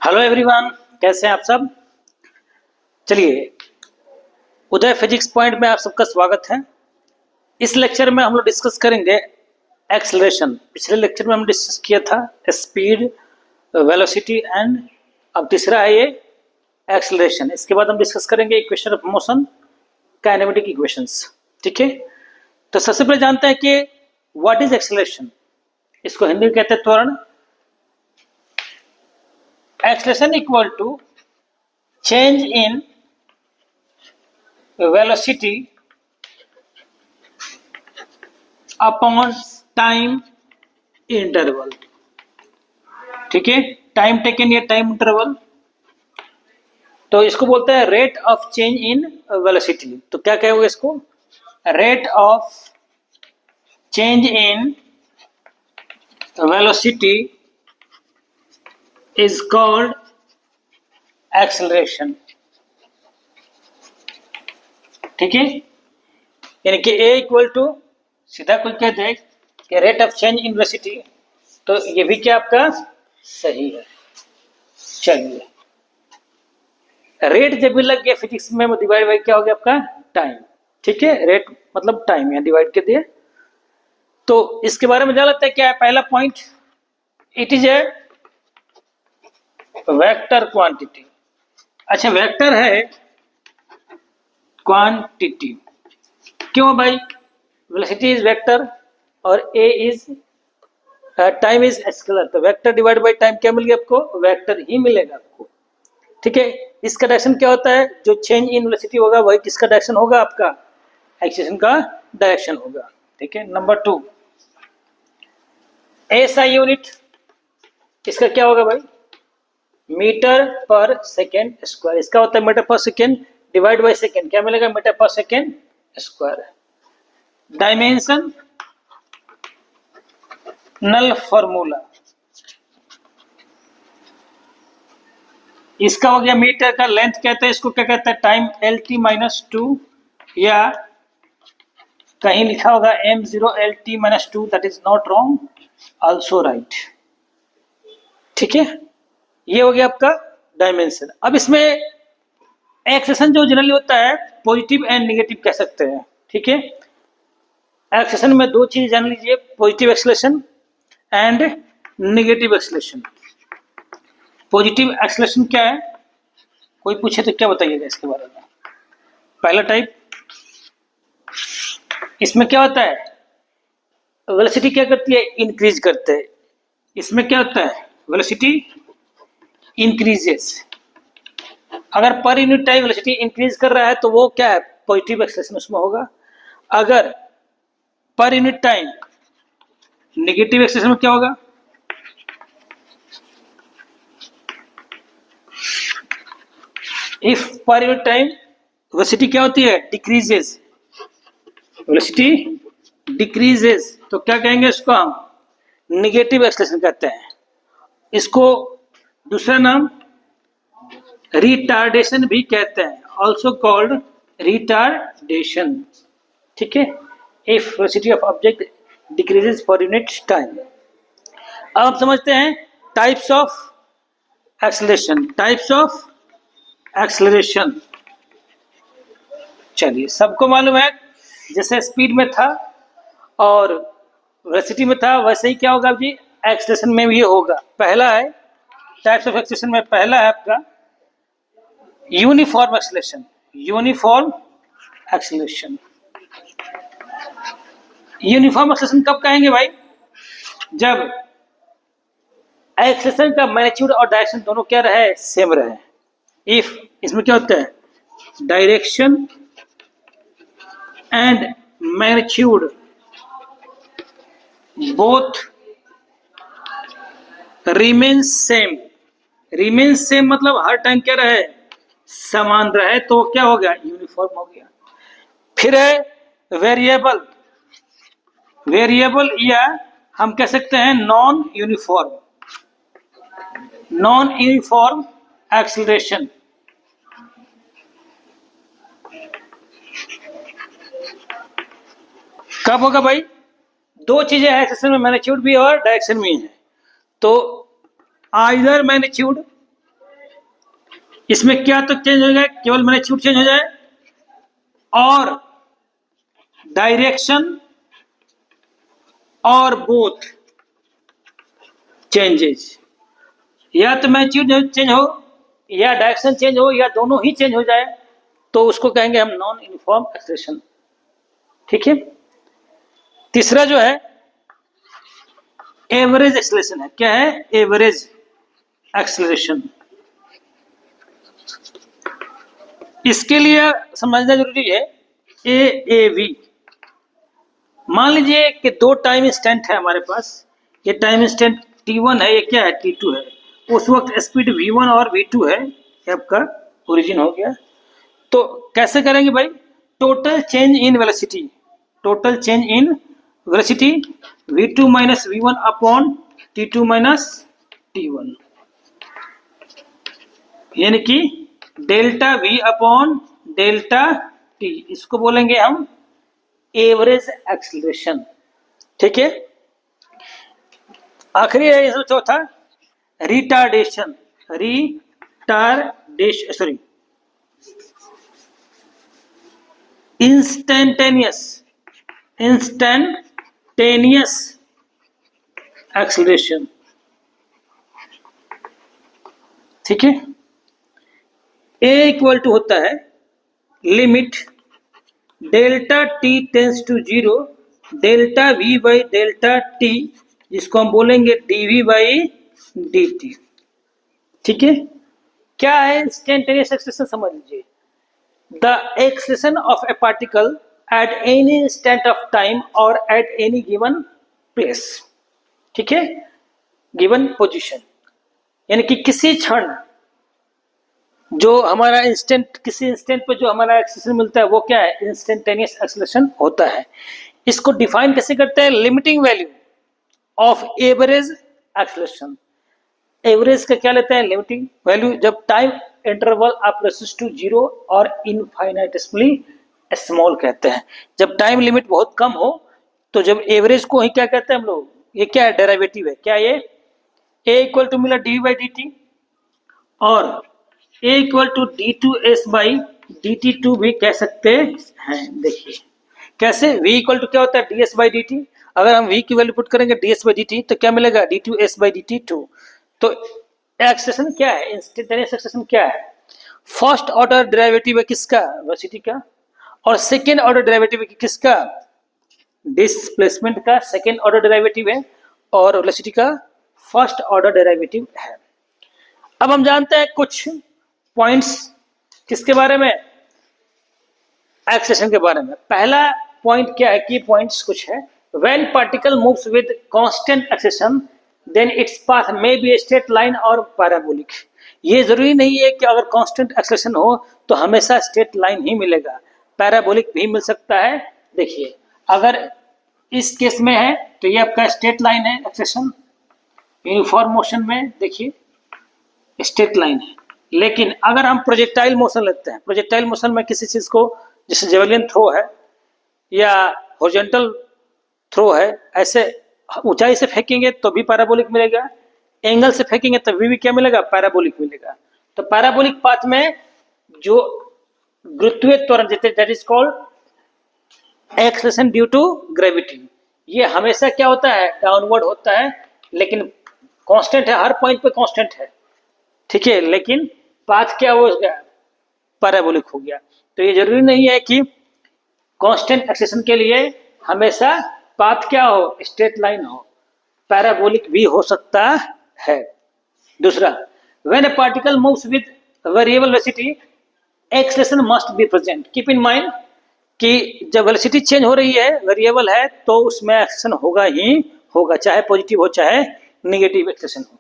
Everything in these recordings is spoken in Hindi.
हेलो एवरीवन, कैसे हैं आप सब। चलिए, उदय फिजिक्स पॉइंट में आप सबका स्वागत है। इस लेक्चर में हम लोग डिस्कस करेंगे एक्सेलरेशन। पिछले लेक्चर में हम डिस्कस किया था स्पीड, वेलोसिटी एंड अब तीसरा है ये एक्सेलरेशन। इसके बाद हम डिस्कस करेंगे equation of motion, kinematic equations. ठीक है, तो सबसे पहले जानते हैं कि व्हाट इज एक्सेलरेशन। इसको हिंदी में कहते हैं त्वरण। Acceleration equal to change in velocity upon time interval। ठीक है, टाइम टेकन या टाइम इंटरवल, तो इसको बोलते हैं rate of change in velocity. तो क्या कहोगे इसको? Rate of change in velocity is called acceleration। ठीक है, यानी कि A इक्वल टू सीधा कोई कह दे कि rate of change in velocity, तो ये भी क्या आपका सही है। चलिए, रेट जब भी लग गया फिजिक्स में, वो डिवाइड बाई क्या हो गया आपका टाइम। ठीक है, रेट मतलब टाइम, यहाँ डिवाइड कर दिया। तो इसके बारे में जान लेते हैं क्या है पहला point. It is a vector quantity. अच्छा, वेक्टर है क्वांटिटी क्यों भाई? वेलोसिटी इज वेक्टर और ए इज टाइम इज स्केलर, तो वेक्टर डिवाइड बाय टाइम क्या मिल गया आपको? वेक्टर ही मिलेगा आपको। ठीक है, इसका डायरेक्शन क्या होता है? जो चेंज इन वेलोसिटी होगा वही किसका डायरेक्शन होगा? आपका एक्सेलरेशन का डायरेक्शन होगा। ठीक है, नंबर 2 एसआई यूनिट, इसका क्या होगा भाई? Metre per second square. इसका होता है metre per second divide by second, क्या मिलेगा? Metre per second square. Dimension नल फॉर्मूला, इसका हो गया मीटर का लेंथ कहते हैं इसको, क्या कहते हैं? टाइम LT - 2, या कहीं लिखा होगा M0 LT - 2, that is not wrong, also right. ठीक है, ये हो गया आपका डायमेंशन। अब इसमें एक्सेलेरेशन जो जनरली होता है पॉजिटिव एंड नेगेटिव कह सकते हैं। ठीक है, एक्सेलेरेशन में दो चीज जान लीजिए, positive acceleration and negative acceleration. Positive acceleration क्या है? कोई पूछे तो क्या बताइएगा इसके बारे में? पहला टाइप, इसमें क्या होता है? वेलोसिटी क्या करती है? इंक्रीज करते हैं। इसमें क्या होता है? Velocity increases. अगर per unit time velocity increase कर रहा है तो वो क्या है? पॉजिटिव एक्सेलरेशन उसमें होगा। अगर per unit time negative acceleration में क्या होगा? If per unit time velocity क्या होती है? डिक्रीजेस, वेलोसिटी डिक्रीजेस, तो क्या कहेंगे इसको? हम नेगेटिव एक्सेलरेशन कहते हैं। इसको दूसरा नाम रिटार्डेशन भी कहते हैं, ऑल्सो कॉल्ड रिटार्डेशन। ठीक है, if velocity of object decreases for unit time. अब हम समझते हैं types of acceleration. Types of acceleration, चलिए सबको मालूम है, जैसे स्पीड में था और वेलोसिटी में था वैसे ही क्या होगा जी? एक्सेलरेशन में भी होगा। पहला है टाइप्स ऑफ एक्सेलरेशन में, पहला है आपका uniform acceleration. Uniform acceleration, uniform acceleration कब कहेंगे भाई? जब एक्सेलरेशन का मैग्नीट्यूड और डायरेक्शन दोनों क्या रहे? सेम रहे। इफ, इसमें क्या होता है? Direction and magnitude both remain same. Remain same मतलब हर टाइम क्या रहे? समान रहे, तो क्या हो गया? यूनिफॉर्म हो गया। फिर है वेरिएबल। वेरिएबल या हम कह सकते हैं non uniform. Non uniform acceleration, कब होगा भाई? दो चीजें हैं एक्सेलरेशन में, मैग्नीट्यूड भी और डायरेक्शन भी है। तो आइदर मैग्नीट्यूड इसमें क्या तो चेंज हो जाए, केवल मैग्नीट्यूड चेंज हो जाए और डायरेक्शन और बोथ चेंजेस, या तो मैग्नीट्यूड चेंज हो या डायरेक्शन चेंज हो या दोनों ही चेंज हो जाए तो उसको कहेंगे हम नॉन यूनिफॉर्म एक्सेलरेशन। ठीक है। तीसरा जो है एवरेज एक्सेलरेशन है। क्या है? Average acceleration. इसके लिए समझना जरूरी है AAV। मान लीजिए कि दो टाइम इंस्टेंट है हमारे पास, ये टाइम इंस्टेंट T1 है, ये क्या है? T2 है। उस वक्त स्पीड V1 और V2 है, ये आपका ओरिजिन हो गया। तो कैसे करेंगे भाई? Total change in velocity, total change in velocity V2 minus V1 upon T2 minus T1, यानी कि delta V upon delta T, इसको बोलेंगे हम एवरेज एक्सीलरेशन। ठीक है। आखिरी है इसमें चौथा रिटार्डेशन, सॉरी इंस्टेंटेनियस एक्सीलरेशन। ठीक है। A इक्वल टू होता है limit delta T tends to 0 delta V by delta T, जिसको हम बोलेंगे dV बाई dt। ठीक है। क्या है इंस्टेंटेनियस एक्सेलरेशन? समझ लीजिए, the acceleration of A particle at any instant of time और एट एनी गिवन प्लेस। ठीक है, गिवन पोजीशन, यानी कि किसी क्षण जो हमारा इंस्टेंट, किसी इंस्टेंट पे जो हमारा एक्सेलरेशन मिलता है वो क्या है? इंस्टेंटेनियस एक्सेलरेशन होता है। इसको डिफाइन कैसे करते हैं? Limiting value of average acceleration. Average का क्या लेते हैं? लिमिटिंग वैल्यू जब टाइम इंटरवल अप्रोचेस टू 0 और इनफाइनाइटेसिमली स्मॉल कहते हैं। जब टाइम लिमिट बहुत कम हो तो जब एवरेज को ही क्या कहते हैं हम लोग? ये क्या है? डेरिवेटिव है। क्या ये? A इक्वल टू मिला dV बाई dt और A equal to d2s by dt2 भी कह सकते हैं। देखिए कैसे, V इक्वल टू क्या होता है? ds by dt। अगर हम V की वैल्यू पुट करेंगे ds बाई dt तो क्या मिलेगा? d2s by dt2। तो एक्सेलरेशन क्या है? इंस्टेंटेनियस एक्सेलरेशन क्या है? फर्स्ट ऑर्डर डेरिवेटिव है किसका? वेलोसिटी का। और सेकेंड ऑर्डर डेरिवेटिव है किसका? डिस्प्लेसमेंट का सेकेंड ऑर्डर डेरिवेटिव है और वेलोसिटी का फर्स्ट ऑर्डर डेरिवेटिव है। अब हम जानते हैं कुछ पॉइंट्स किसके बारे में? एक्सेलरेशन के बारे में। पहला पॉइंट क्या है? की पॉइंट्स कुछ है। When particle moves with constant acceleration then its path may be straight line और पैराबोलिक। ये जरूरी नहीं है कि अगर कांस्टेंट एक्सेलरेशन हो तो हमेशा स्ट्रेट लाइन ही मिलेगा, पैराबोलिक भी मिल सकता है। देखिए अगर इस केस में है तो ये आपका स्ट्रेट लाइन है एक्सेलरेशन, यूनिफॉर्म मोशन में देखिए स्ट्रेट लाइन है। लेकिन अगर हम प्रोजेक्टाइल मोशन लेते हैं, प्रोजेक्टाइल मोशन में किसी चीज को, जैसे जेवलिन थ्रो है या हॉरिजॉन्टल थ्रो है, ऐसे ऊंचाई से फेंकेंगे तो भी पैराबोलिक मिलेगा, एंगल से फेंकेंगे तो भी क्या मिलेगा? पैराबोलिक मिलेगा। तो पैराबोलिक पाथ में जो गुरुत्वीय त्वरण that is called acceleration due to gravity, ये हमेशा क्या होता है? डाउनवर्ड होता है, लेकिन कांस्टेंट है, हर पॉइंट पे कांस्टेंट है। ठीक है, लेकिन पाथ क्या हो गया? पैराबोलिक हो गया। तो ये जरूरी नहीं है कि कांस्टेंट एक्सेलरेशन के लिए हमेशा पाथ क्या हो? स्ट्रेट लाइन हो, पैराबोलिक भी हो सकता है। दूसरा, when A particle moves with variable velocity acceleration must be present. Keep in mind कि जब वेलोसिटी चेंज हो रही है, वेरिएबल है, तो उसमें एक्सेलरेशन होगा ही होगा, चाहे पॉजिटिव हो चाहे नेगेटिव एक्सेलरेशन हो।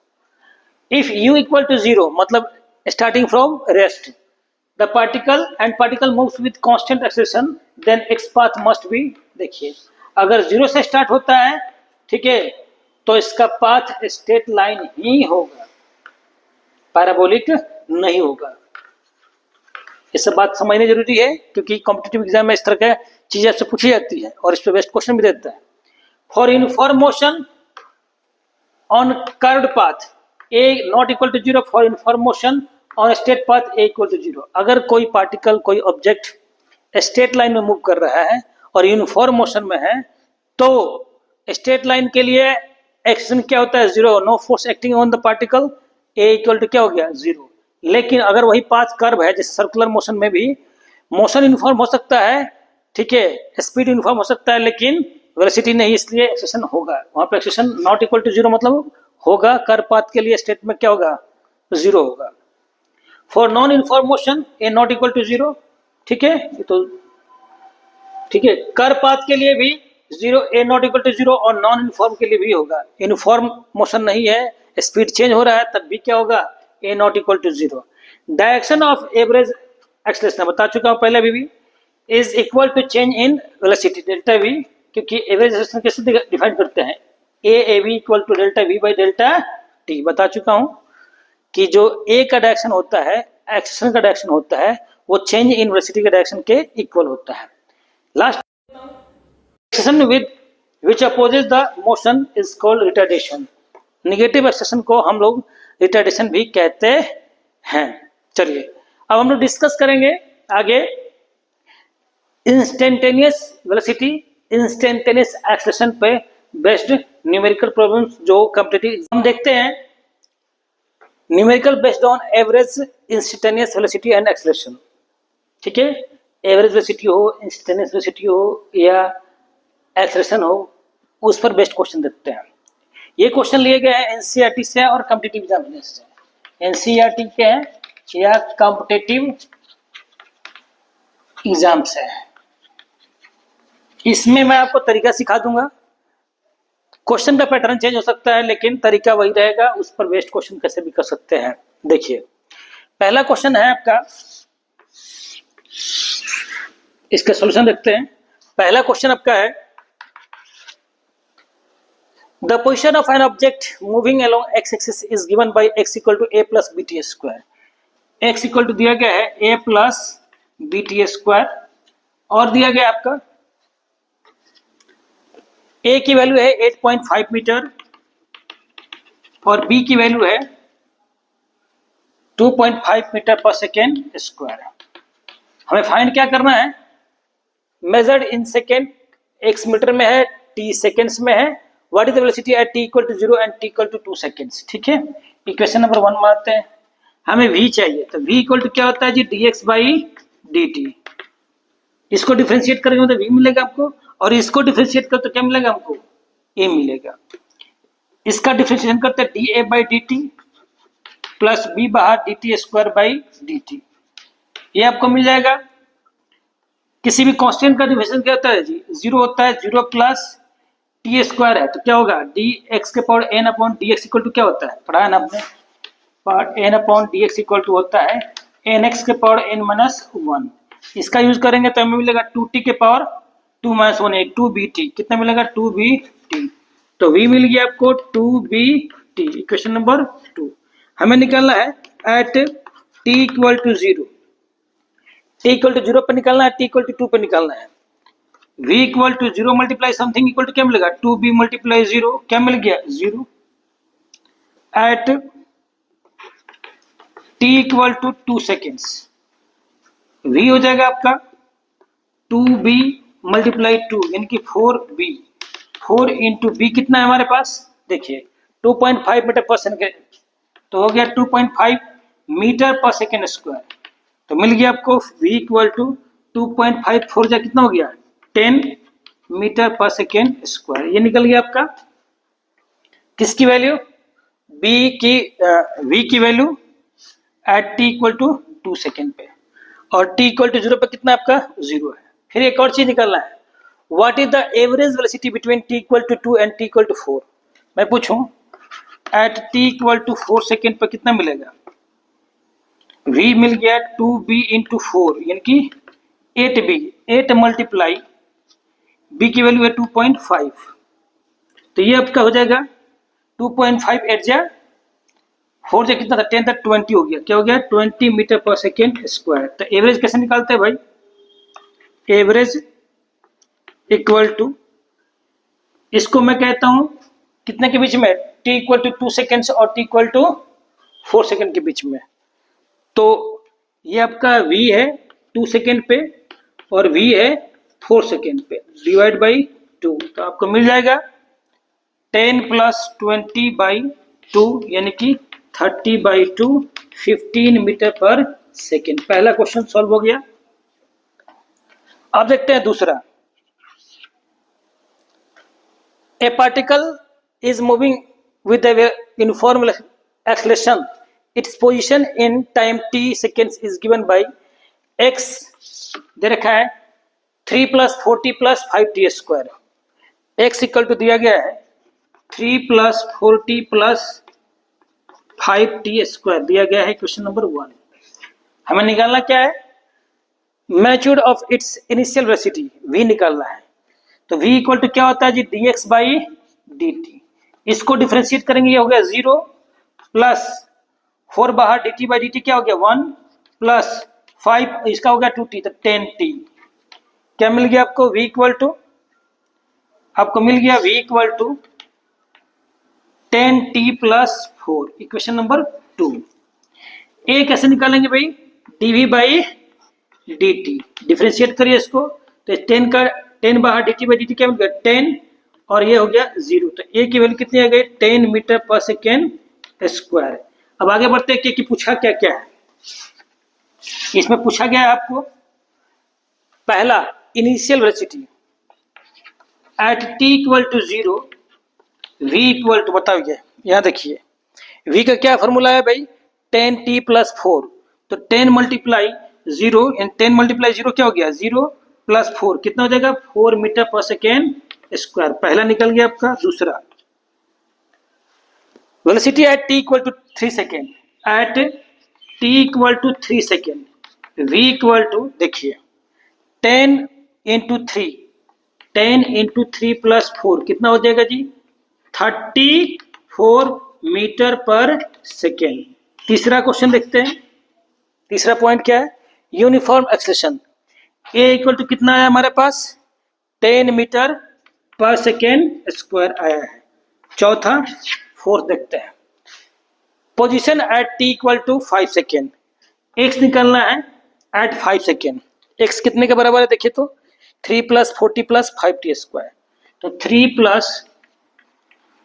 इफ u इक्वल टू 0 मतलब starting from rest the particle moves with constant acceleration then its path must be. देखिए अगर 0 से स्टार्ट होता है, ठीक है, तो इसका पाथ स्ट्रेट लाइन ही होगा, पैराबोलिक नहीं होगा। ये सब बात समझनी जरूरी है क्योंकि कॉम्पिटिटिव एग्जाम में इस तरह की चीजें आपसे पूछी जाती है और इस पर बेस्ट क्वेश्चन भी देता है। For uniform motion on curved path A not equal to 0 for uniform motion on straight path A equal to 0। अगर कोई पार्टिकल, कोई ऑब्जेक्ट स्ट्रेट लाइन में मूव कर रहा है और यूनिफॉर्म मोशन में है, तो स्ट्रेट लाइन के लिए एक्शन क्या होता है? 0। No force acting on the particle, A equal to क्या हो गया? 0। लेकिन अगर वही पाथ कर्व है, जैसे सर्कुलर मोशन में भी मोशन यूनिफॉर्म हो सकता है, ठीक है, स्पीड यूनिफॉर्म हो सकता है, लेकिन वेलोसिटी नहीं, इसलिए एक्सेशन होगा। वहां पर एक्सेशन नॉट इक्वल टू 0 मतलब होगा, कर्व पाथ के लिए स्टेट में क्या होगा? 0 होगा। For non uniform motion A not equal to 0, ठीक है, तो ठीक है, कर्व पाथ के लिए भी 0, ए नॉट इक्वल टू 0, और नॉन यूनिफॉर्म के लिए भी होगा। यूनिफॉर्म मोशन नहीं है, स्पीड चेंज हो रहा है, तब भी क्या होगा? A not equal to 0। Direction of average acceleration बता चुका हूं पहले भी, is equal to change in velocity delta V, क्योंकि एवरेज एक्सेलरेशन कैसे डिफाइन करते हैं? A V equal to delta V by delta T. बता चुका हूं कि जो ए का डायरेक्शन होता है, एक्सेलरेशन का डायरेक्शन होता है, वो चेंज इन वेलोसिटी के डायरेक्शन के इक्वल होता है। Last, acceleration with which opposes the motion is called retardation. Negative acceleration को हम लोग रिटार्डेशन भी कहते हैं। चलिए अब हम लोग डिस्कस करेंगे आगे इंस्टेंटेनियस वेलोसिटी, इंस्टेंटेनियस एक्सेलरेशन पे बेस्ड न्यूमेरिकल प्रॉब्लम्स जो कॉम्पिटिटिव हम देखते हैं। Numerical based on average instantaneous velocity and acceleration, ठीक है, एवरेज वेलोसिटी हो, इंस्टेंटेनियस वेलोसिटी हो या एक्सेलरेशन हो, उस पर बेस्ड क्वेश्चन देखते हैं। ये क्वेश्चन लिए गए हैं एनसीईआरटी से और कॉम्पिटिटिव एग्जामिनेशन से। एनसीईआरटी के हैं या कॉम्पिटिटिव एग्जाम से। इसमें मैं आपको तरीका सिखा दूंगा। क्वेश्चन का पैटर्न चेंज हो सकता है, लेकिन तरीका वही रहेगा। उस पर बेस्ड क्वेश्चन कैसे भी कर सकते हैं। देखिए पहला क्वेश्चन है आपका, इसका सॉल्यूशन देखते हैं। पहला क्वेश्चन आपका है, the position of an object moving along X axis is given by x equal to a plus B T square. x equal to दिया गया है a plus B T square, और दिया गया आपका a की वैल्यू है 8.5 मीटर और b की वैल्यू है 2.5 मीटर पर सेकेंड स्क्वायर। हमें फाइंड क्या करना है? Measured in second, x metre में है, t सेकेंड्स में है। What is the velocity at t equal to 0 and t equal to 2 seconds, ठीक है। इक्वेशन नंबर 1 मानते हैं। हमें v चाहिए, तो v इक्वल टू क्या होता है जी? dx by dt। इसको डिफरेंशिएट करेंगे तो v मिलेगा आपको, और इसको डिफरेंशिएट कर तो क्या मिलेगा हमको? a मिलेगा। इसका डिफरेंशिएशन करते हैं dA by dt plus b बाहर dt स्क्वायर बाई dt, ये आपको मिल जाएगा। किसी भी कांस्टेंट का डिफरेंशिएशन क्या होता है जी? 0 होता है। 0 प्लस टी स्क्वायर है तो क्या होगा? डी एक्स के power N upon D X equal to क्या होता है? पढ़ा है ना आपने? Power N upon D X equal to होता है एन एक्स के पावर एन माइनस 1। इसका यूज करेंगे तो हमें मिलेगा 2t के पावर 2 माइनस 1 2bt। कितना मिलेगा? 2bt। तो v मिल गया आपको 2bt। इक्वेशन नंबर 2 हमें निकालना है at t equal to 0। t equal to 0 पर निकालना है, t इक्वल टू 2 पर निकालना है। v equal to 0 multiply something equal to क्या मिलेगा? 2b मल्टीप्लाई 0, क्या मिल गया? 0। At t equal to 2 seconds, v हो जाएगा आपका 2b मल्टीप्लाई 2 यानी कि 4b। 4 इंटू b कितना है हमारे पास? देखिए 2.5 मीटर पर सेकेंड, तो हो गया 2.5 मीटर पर सेकेंड स्क्वायर। तो मिल गया आपको v इक्वल टू 2.5 4 जा कितना हो गया? 10 मीटर पर सेकेंड स्क्वायर। ये निकल गया आपका किसकी वैल्यू? v की value at t equal to 2 second पे, और t इक्वल टू 0 पे कितना आपका? 0 है। फिर एक और चीज निकलना है, what is the average velocity between t equal to 2 and t equal to 4। मैं पूछूं at t equal to 4 second पर कितना मिलेगा? v मिल गया 2b इंटू 4 यानी कि 8b। 8 मल्टीप्लाई b की वैल्यू है 2.5, तो ये आपका हो जाएगा 2.5 8 जा 4 जा कितना था? 10 तक 20 हो गया। क्या हो गया? 20 मीटर पर सेकेंड स्क्वायर। तो एवरेज कैसे निकालते हैं भाई? एवरेज इक्वल टू, इसको मैं कहता हूं कितने के बीच में? t इक्वल टू 2 सेकेंड्स और t इक्वल टू 4 सेकेंड के बीच में। तो ये आपका v है 2 सेकेंड पे और v है 4 सेकेंड पे, डिवाइड बाई 2, तो आपको मिल जाएगा 10 प्लस 20/2 यानी कि 30/2, 15 मीटर पर सेकेंड। पहला क्वेश्चन सॉल्व हो गया। अब देखते हैं दूसरा। ए particle is moving with uniform acceleration, its position in time t seconds is given by x दे रखा है 3 + 40 + 5t²। x इक्वल टू दिया गया है 3 + 40 + 5t² दिया गया है क्वेश्चन नंबर 1। हमें निकालना क्या है? Magnitude of its initial velocity v निकालना है। तो v इक्वल टू क्या होता है जी? dx/dt। इसको डिफरेंशिएट करेंगे, ये हो गया 0 प्लस 4 बाहर dt/dt क्या हो गया 1 प्लस 5 इसका हो गया 2t, तो 10t। क्या मिल गया आपको? v इक्वल टू आपको मिल गया v equal to 10t + 4, equation number 2। a कैसे निकालेंगे भाई? dv/dt। डिफरेंशिएट करिए इसको, तो 10 बाहर dt/dt क्या मिल गया 10 और ये हो गया 0, तो a की वैल्यू कितनी आ गई 10 मीटर पर सेकेंड स्क्वायर। अब आगे बढ़ते हैं कि पूछा क्या क्या है। इसमें पूछा गया है आपको पहला initial velocity at t = 0, v equal to बताइए, यहां देखिए v का क्या फॉर्मूला है भाई 10t + 4, तो 10 × 0 एंड 10 × 0 क्या हो गया 0 + 4 कितना हो जाएगा 4 मीटर पर सेकेंड स्क्वायर। पहला निकल गया आपका। दूसरा velocity at t = 3 second, at t = 3 second v equal to देखिए 10 × 3 + 4 कितना हो जाएगा जी 34 मीटर पर सेकेंड। तीसरा क्वेश्चन देखते हैं। तीसरा पॉइंट क्या है? Uniform acceleration a equal to कितना आया हमारे पास 10 मीटर पर सेकेंड स्क्वायर आया है। चौथा फोर्थ देखते हैं। Position at t = 5 second, x निकालना है एट 5 सेकेंड। x कितने के बराबर है देखिए तो 3 + 40 + 5t², तो 3 +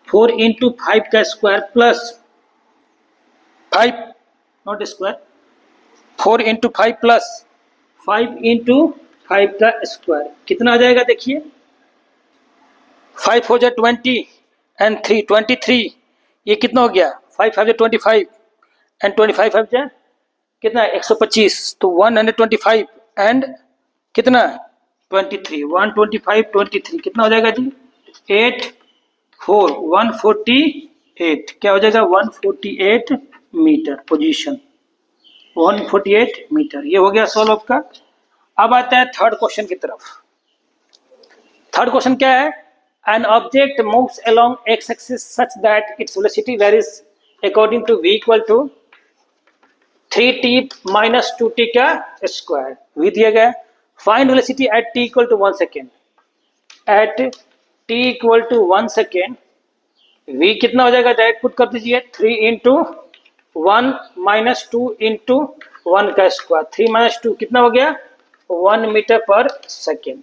4 × 5 का square plus 5 not square 4 × 5 plus 5 × 5 का स्क्वायर कितना आ जाएगा देखिए 5 4 जा 20 एंड 3 23, ये कितना हो गया 5 5 जा 25 एंड 25 5 जा कितना 125, तो 125 एंड कितना 23 125 23 कितना हो जाएगा जी 8 4 148 क्या हो जाएगा 148 मीटर पोजीशन 148 मीटर। ये हो गया सॉल्व आपका। अब आता है थर्ड क्वेश्चन की तरफ। थर्ड क्वेश्चन क्या है? An object moves along X axis such that its velocity varies according to v equal to 3t - 2t का स्क्वायर। v दिया गया। Find velocity at t = 1 second. At t = 1 second v कितना हो जाएगा डायरेक्ट पुट कर दीजिए 3 × 1 - 2 × 1 का स्क्वायर 3 - 2 कितना हो गया 1 मीटर पर सेकेंड।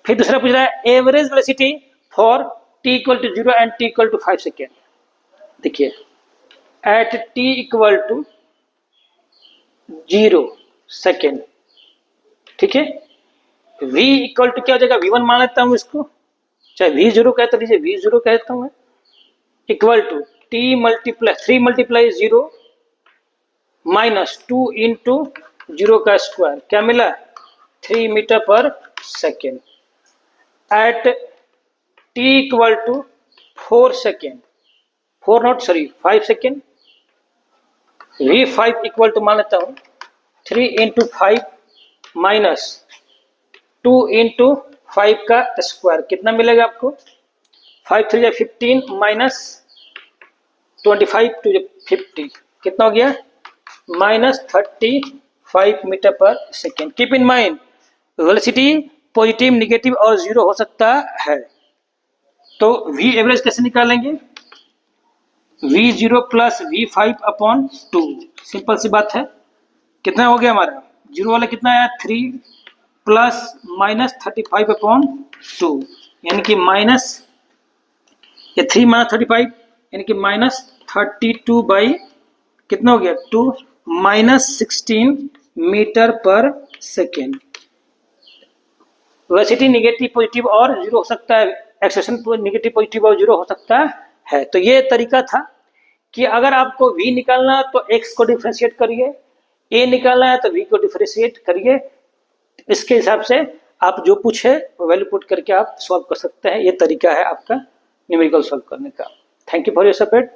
फिर दूसरा पूछ रहा है average velocity for t = 0 and t = 5 second. देखिए एट t = 0 सेकेंड, ठीक है। v इक्वल टू क्या हो जाएगा v1 मान लेता हूं इसको, चाहे v0 कहता लीजिए v0 कहता हूं मैं, इक्वल टू 3 × 0 - 2 × 0 का स्क्वायर क्या मिला 3 metre per second. At t = 4 second 5 second v5 equal to मान लेता हूं 3 × 5 - 2 × 5 का स्क्वायर कितना मिलेगा आपको 5 3 15 - 25 2 50 कितना हो गया -35 metre per second. Keep in mind velocity positive negative और 0 हो सकता है। तो v एवरेज कैसे निकालेंगे v0 + v5/2, सिंपल सी बात है कितना हो गया हमारा, जीरो वाला कितना आया 3 प्लस माइनस 35/2, यानी कि माइनस ये 3 माइनस 35 यानी कि माइनस 32 बाई कितना हो गया 2 minus 16 metre per second. Velocity negative positive और जीरो हो सकता है, एक्सेलरेशन निगेटिव पॉजिटिव और जीरो हो सकता है। तो ये तरीका था कि अगर आपको v निकालना है तो x को डिफरेंशिएट करिए, a निकालना है तो v को डिफरेंशिएट करिए। इसके हिसाब से आप जो पूछे वैल्यू पुट करके आप सॉल्व कर सकते हैं। ये तरीका है आपका न्यूमेरिकल सॉल्व करने का। Thank you for your support.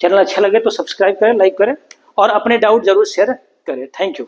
Channel अच्छा लगे तो सब्सक्राइब करें, लाइक करें और अपने डाउट जरूर शेयर करें। Thank you.